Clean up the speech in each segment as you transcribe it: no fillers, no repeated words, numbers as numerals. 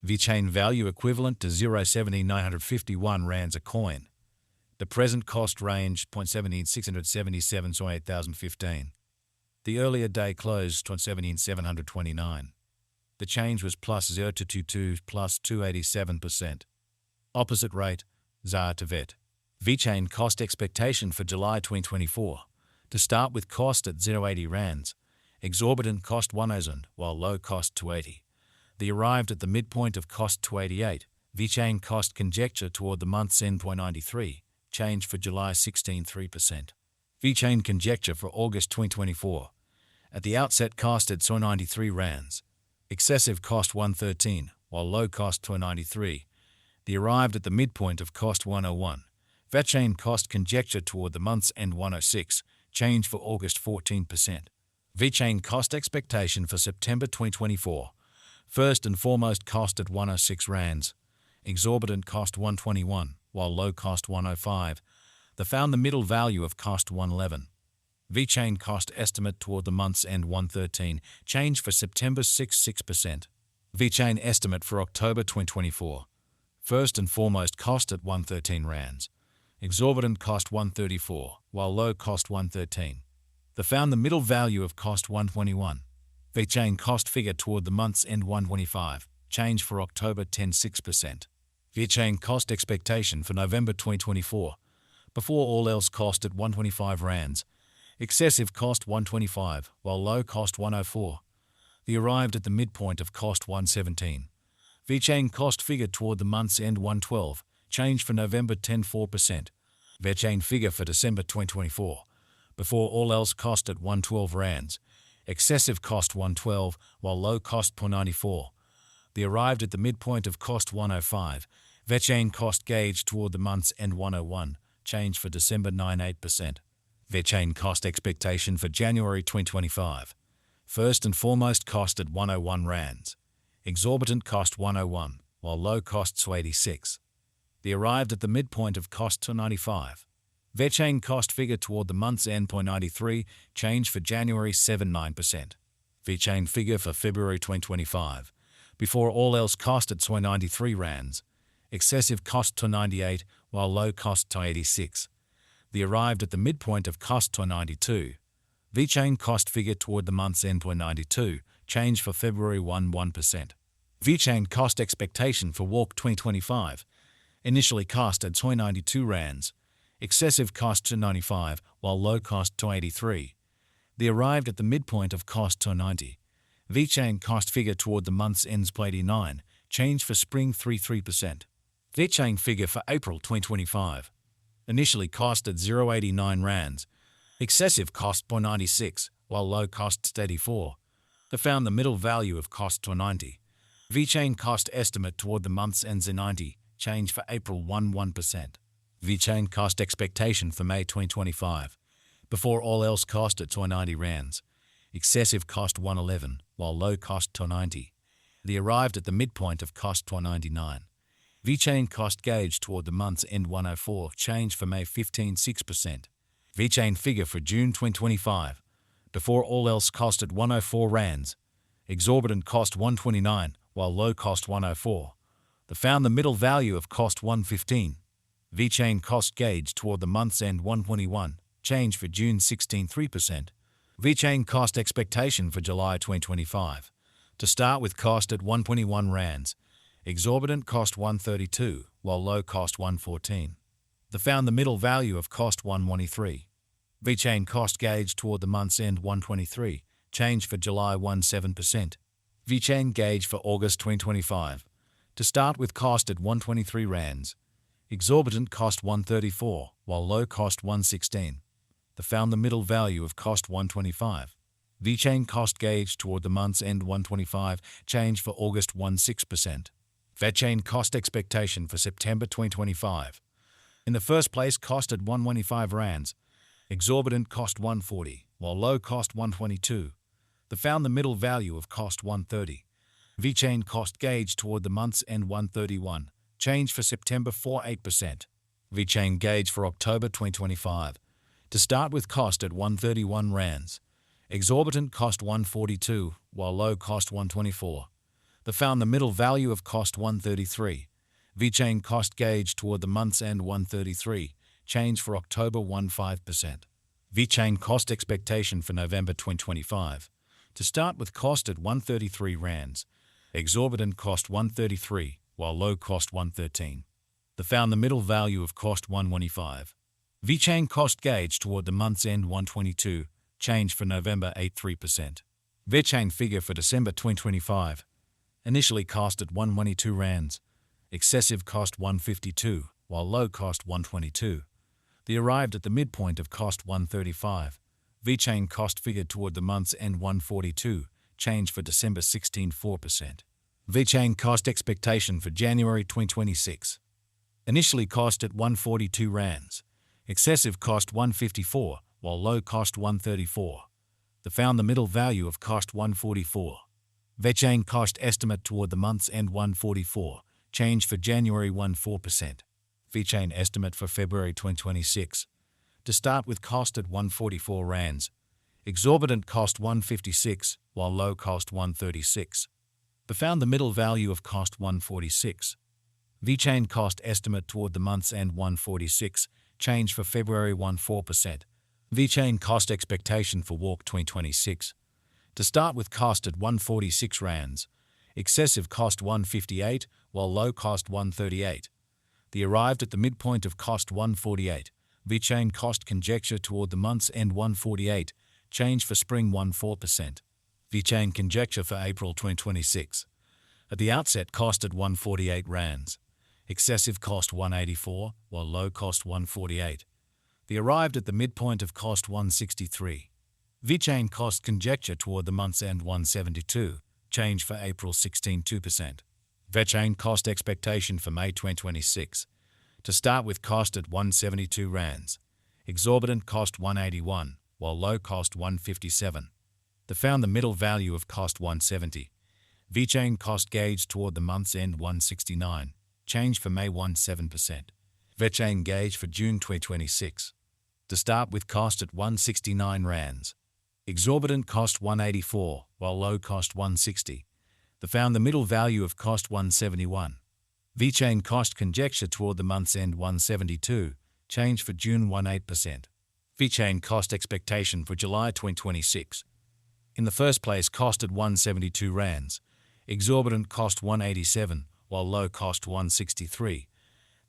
Vechain value equivalent to 0.70951 rands a coin. The present cost range 0.17677 to 8,015. The earlier day closed 0.17729. The change was plus 0.222 plus 287%. Opposite rate, ZAR to VET. Vechain cost expectation for July 2024. To start with cost at 0.80 rands. Exorbitant cost 1,000, while low cost 280. The arrived at the midpoint of cost 288. Vechain cost conjecture toward the month's end 0.93. Change for July 16.3%. Vechain conjecture for August 2024. At the outset cost at 0.93 rands. Excessive cost 113, while low cost 0.93. The arrived at the midpoint of cost 101. Vechain cost conjecture toward the month's end 106. Change for August 14%. Vechain cost expectation for September 2024. First and foremost cost at 106 rands. Exorbitant cost 121, while low cost 105. The found the middle value of cost 111. Vechain cost estimate toward the month's end 113. Change for September 6%. Vechain estimate for October 2024. First and foremost cost at 113 rands. Exorbitant cost 134, while low cost 113. The found the middle value of cost 121. Vechain cost figure toward the month's end 125. Change for October 10.6%. Vechain cost expectation for November 2024. Before all else cost at 125 rands. Excessive cost 125, while low cost 104. The arrived at the midpoint of cost 117. Vechain cost figure toward the month's end 112. Change for November 10.4%. Vechain figure for December 2024. Before all else cost at 112 rands. Excessive cost 112, while low cost 0.94. The arrived at the midpoint of cost 105. Vechain cost gauge toward the month's end 101. Change for December 9.8%. Vechain cost expectation for January 2025. First and foremost cost at 101 rands. Exorbitant cost 101, while low cost 286. The arrived at the midpoint of cost 295. Vechain cost figure toward the month's end 0.93, change for January 7.9%. Vechain figure for February 2025. Before all else cost at 293 rands. Excessive cost 298, while low cost 286. The arrived at the midpoint of cost 292. Vechain cost figure toward the month's end 0.92, change for February 1%. Vechain cost expectation for Walk 2025. Initially cost at 292 rands. Excessive cost 295, while low cost 283. The arrived at the midpoint of cost 290. Vechain cost figure toward the month's ends 0.89, change for spring 3%. Vechain figure for April 2025. Initially cost at 0.89 rands. Excessive cost 0.96, while low cost 84. The found the middle value of cost 290. Vechain cost estimate toward the month's ends 90, change for April 1%. Vechain cost expectation for May 2025. Before all else cost at 290 rands. Excessive cost 111, while low cost 290. The arrived at the midpoint of cost 299. Vechain cost gauge toward the month's end 104, change for May 15.6%. Vechain figure for June 2025. Before all else cost at 104 rands. Exorbitant cost 129, while low cost 104. The found the middle value of cost 115. Vechain cost gauge toward the month's end 121, change for June 16.3%. Vechain cost expectation for July 2025. To start with cost at 121 rands. Exorbitant cost 132, while low cost 114. The found the middle value of cost 123. Vechain cost gauge toward the month's end 123, change for July 17%. Vechain gauge for August 2025. To start with cost at 123 rands. Exorbitant cost 134, while low cost 116. The found the middle value of cost 125. Vechain cost gauge toward the month's end 125, change for August 16%. Vechain cost expectation for September 2025. In the first place cost at 125 rands. Exorbitant cost 140, while low cost 122. The found the middle value of cost 130. Vechain cost gauge toward the month's end 131. Change for September 4.8%. Vechain gauge for October 2025. To start with cost at 131 rands. Exorbitant cost 142, while low cost 124. The found the middle value of cost 133. Vechain cost gauge toward the month's end 133. Change for October 15%. Vechain cost expectation for November 2025. To start with cost at 133 rands. Exorbitant cost 133, while low cost 113. The found the middle value of cost 125. Vechain cost gauge toward the month's end 122. Change for November 83%. Vechain figure for December 2025. Initially cost at 122 rands. Excessive cost 152, while low cost 122. The arrived at the midpoint of cost 135. Vechain cost figure toward the month's end 142. Change for December 16.4%. Vechain cost expectation for January 2026. Initially cost at 142 rands. Excessive cost 154, while low cost 134. The found the middle value of cost 144. Vechain cost estimate toward the month's end 144. Change for January 14%. Vechain estimate for February 2026. To start with cost at 144 rands. Exorbitant cost 156, while low cost 136. The found the middle value of cost 146. Vechain cost estimate toward the month's end 146. Change for February 14%. Vechain cost expectation for Walk 2026. To start with cost at 146 rands. Excessive cost 158, while low cost 138. The arrived at the midpoint of cost 148. Vechain cost conjecture toward the month's end 148. Change for spring 14%. Vechain conjecture for April 2026. At the outset cost at 148 rands. Excessive cost 184, while low cost 148. The arrived at the midpoint of cost 163. Vechain cost conjecture toward the month's end 172. Change for April 16.2%. Vechain cost expectation for May 2026. To start with cost at 172 rands. Exorbitant cost 181, while low cost 157. The found the middle value of cost 170. Vechain cost gauge toward the month's end 169. Change for May 17%. Vechain gauge for June 2026. To start with cost at 169 rands. Exorbitant cost 184, while low cost 160. The found the middle value of cost 171. Vechain cost conjecture toward the month's end 172. Change for June 18%. Vechain cost expectation for July 2026. In the first place cost at 172 rands. Exorbitant cost 187, while low cost 163.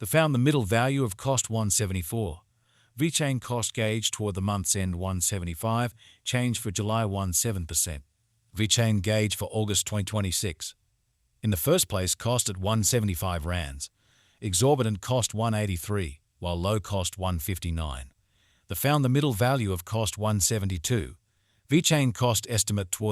The found the middle value of cost 174. Vechain cost gauge toward the month's end 175. Change for July 17%. Vechain gauge for August 2026. In the first place cost at 175 rands. Exorbitant cost 183, while low cost 159. The found the middle value of cost 172. Vechain cost estimate toward